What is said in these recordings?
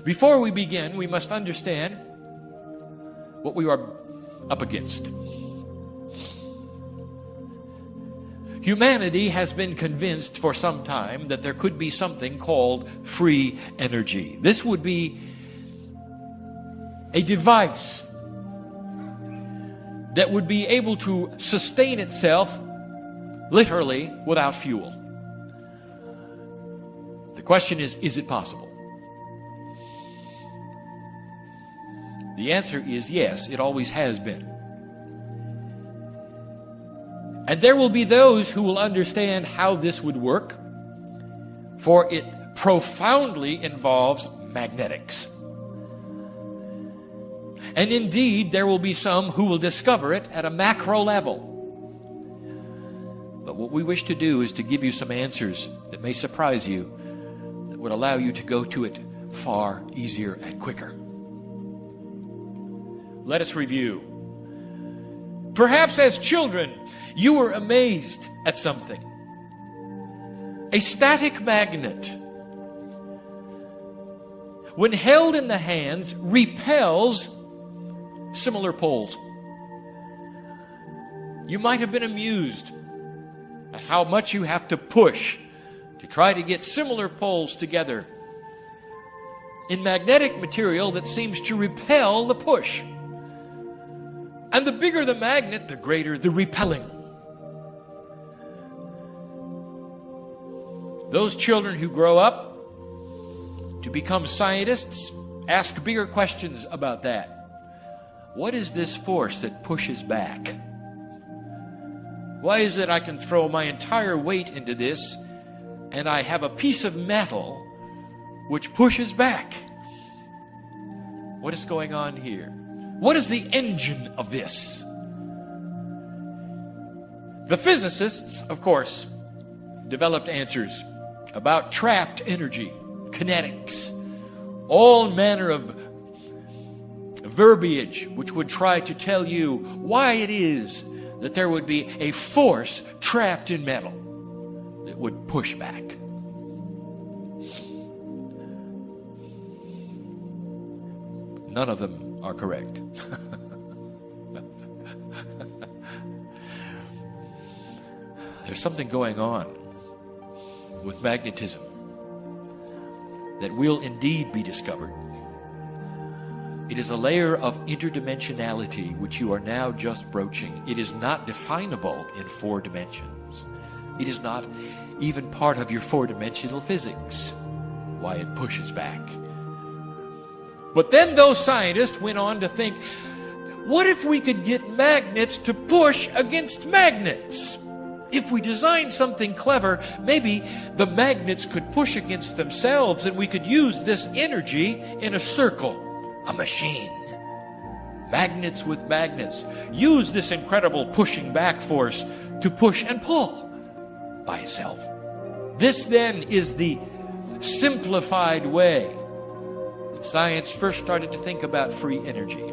Before we begin, we must understand what we are up against. Humanity has been convinced for some time that there could be something called free energy. This would be a device that would be able to sustain itself literally without fuel. The question is it possible? The answer is yes, it always has been. And there will be those who will understand how this would work, for it profoundly involves magnetics. And indeed, there will be some who will discover it at a macro level. But what we wish to do is to give you some answers that may surprise you, that would allow you to go to it far easier and quicker. Let us review. Perhaps as children, you were amazed at something. A static magnet, when held in the hands, repels similar poles. You might have been amused at how much you have to push to try to get similar poles together in magnetic material that seems to repel the push. And the bigger the magnet, the greater the repelling. Those children who grow up to become scientists ask bigger questions about that. What is this force that pushes back? Why is it I can throw my entire weight into this and I have a piece of metal which pushes back? What is going on here? What is the engine of this? The physicists, of course, developed answers about trapped energy, kinetics, all manner of verbiage which would try to tell you why it is that there would be a force trapped in metal that would push back. None of them are correct. There's something going on with magnetism that will indeed be discovered. It is a layer of interdimensionality which you are now just broaching. It is not definable in 4 dimensions. It is not even part of your 4-dimensional physics, why it pushes back. But then those scientists went on to think, what if we could get magnets to push against magnets? If we design something clever, maybe the magnets could push against themselves and we could use this energy in a circle, a machine. Magnets with magnets. Use this incredible pushing back force to push and pull by itself. This then is the simplified way that science first started to think about free energy.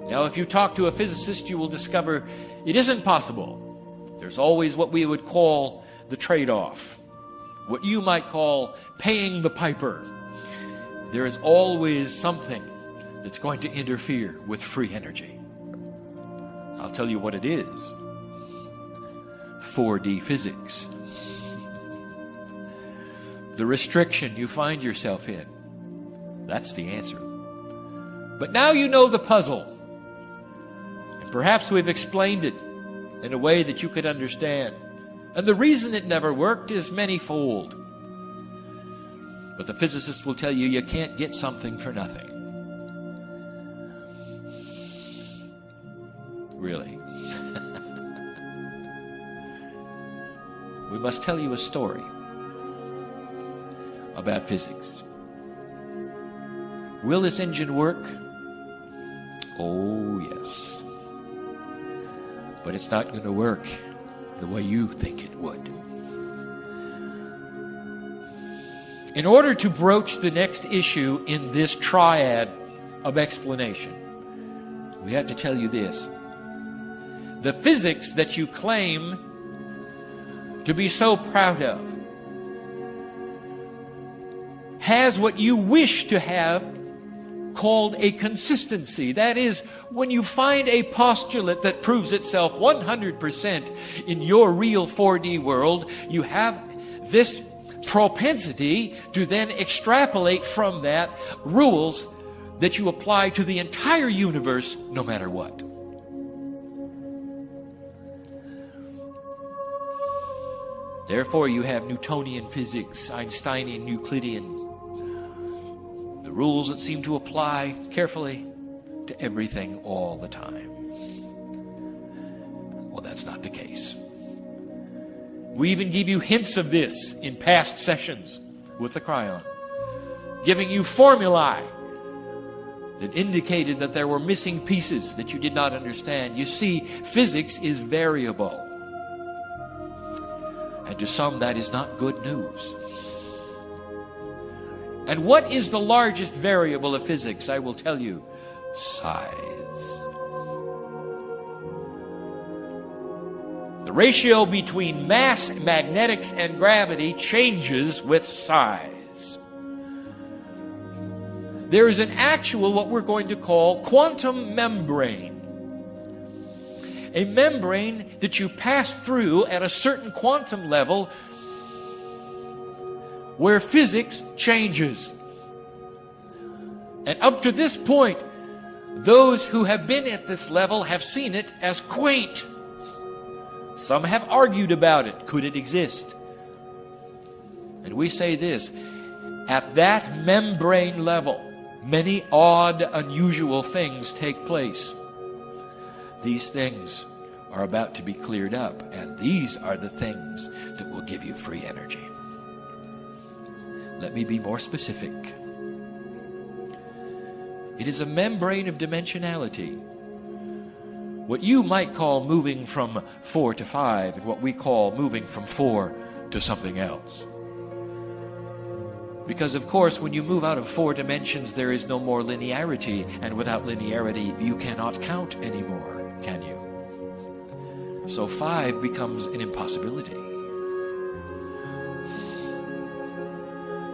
Now, if you talk to a physicist, you will discover it isn't possible. There's always what we would call the trade-off, what you might call paying the piper. There is always something that's going to interfere with free energy. I'll tell you what it is. 4D physics. The restriction you find yourself in. That's the answer. But now you know the puzzle. And perhaps we've explained it in a way that you could understand. And the reason it never worked is manyfold. But the physicist will tell you you can't get something for nothing. Really. We must tell you a story about physics. Will this engine work? Oh, yes. But it's not going to work the way you think it would. In order to broach the next issue in this triad of explanation, we have to tell you this. The physics that you claim to be so proud of has what you wish to have called a consistency. That is, when you find a postulate that proves itself 100% in your real 4D world, you have this propensity to then extrapolate from that rules that you apply to the entire universe no matter what. Therefore, you have Newtonian physics, Einsteinian, Euclidean, the rules that seem to apply carefully to everything all the time. Well, that's not the case. We even give you hints of this in past sessions with the Kryon, giving you formulae that indicated that there were missing pieces that you did not understand. You see, physics is variable. And to some, that is not good news. And what is the largest variable of physics? I will tell you, size. The ratio between mass, magnetics, and gravity changes with size. There is an actual, what we're going to call, quantum membrane. A membrane that you pass through at a certain quantum level where physics changes. And up to this point, those who have been at this level have seen it as quaint. Some have argued about it. Could it exist? And we say this, at that membrane level, many odd, unusual things take place. These things are about to be cleared up, and these are the things that will give you free energy. Let me be more specific. It is a membrane of dimensionality. What you might call moving from 4 to 5, and what we call moving from 4 to something else. Because, of course, when you move out of 4 dimensions, there is no more linearity, and without linearity, you cannot count anymore, can you? So 5 becomes an impossibility.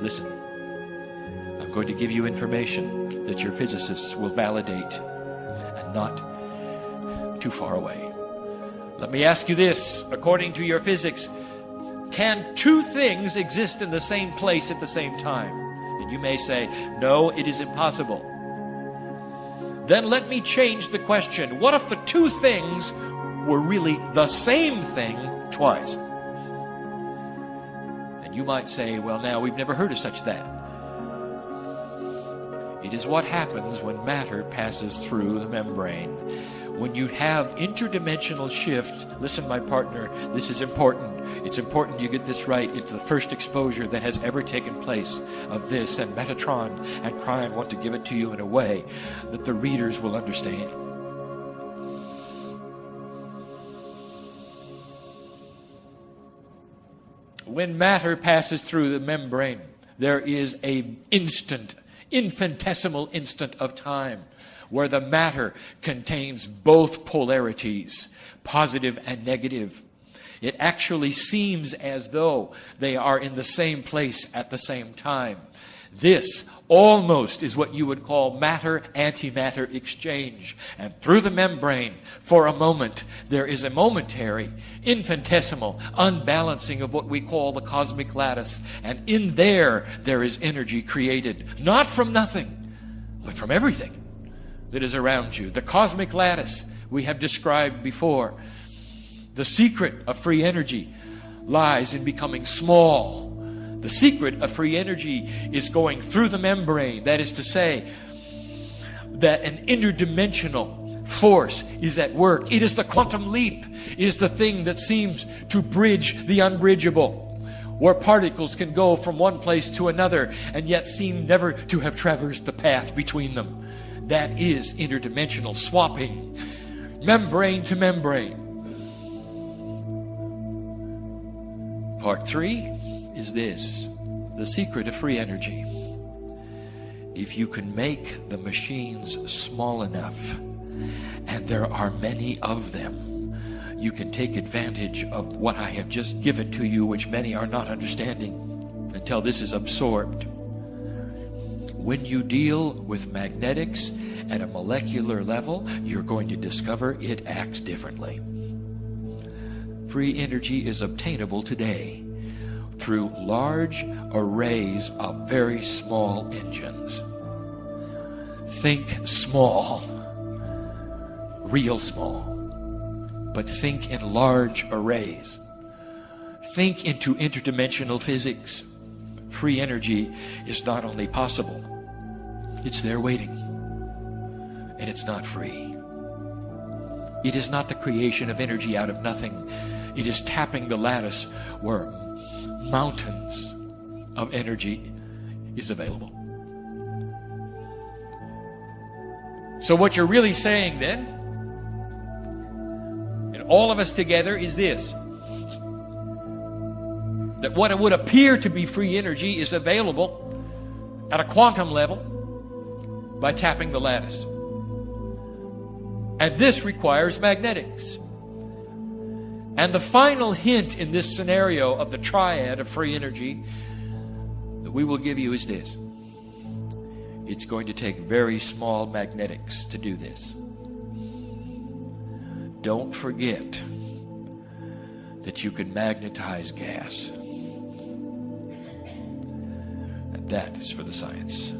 Listen, I'm going to give you information that your physicists will validate, and not too far away. Let me ask you this, according to your physics, can two things exist in the same place at the same time? And you may say, no, it is impossible. Then let me change the question. What if the two things were really the same thing twice? And you might say, well, now we've never heard of such that. It is what happens when matter passes through the membrane. When you have interdimensional shift, listen, my partner, this is important. It's important you get this right. It's the first exposure that has ever taken place of this, and Metatron and Kryon want to give it to you in a way that the readers will understand. When matter passes through the membrane, there is an infinitesimal instant of time where the matter contains both polarities, positive and negative. It actually seems as though they are in the same place at the same time. This almost is what you would call matter-antimatter exchange. And through the membrane, for a moment, there is a momentary, infinitesimal unbalancing of what we call the cosmic lattice. And in there is energy created, not from nothing, but from everything that is around you. The cosmic lattice we have described before. The secret of free energy lies in becoming small. The secret of free energy is going through the membrane. That is to say, that an interdimensional force is at work. It is the quantum leap. It is the thing that seems to bridge the unbridgeable, where particles can go from one place to another and yet seem never to have traversed the path between them. That is interdimensional swapping, membrane to membrane. Part 3 is this, the secret of free energy. If you can make the machines small enough, and there are many of them, you can take advantage of what I have just given to you, which many are not understanding until this is absorbed. when you deal with magnetics at a molecular level, you're going to discover it acts differently. Free energy is obtainable today through large arrays of very small engines. Think small, real small, but think in large arrays. Think into interdimensional physics. Free energy is not only possible, it's there waiting. And it's not free. It is not the creation of energy out of nothing. It is tapping the lattice where mountains of energy is available. So what you're really saying then, and all of us together, is this: that what would appear to be free energy is available at a quantum level by tapping the lattice. And this requires magnetics. And the final hint in this scenario of the triad of free energy that we will give you is this: it's going to take very small magnetics to do this. Don't forget that you can magnetize gas. And that is for the science.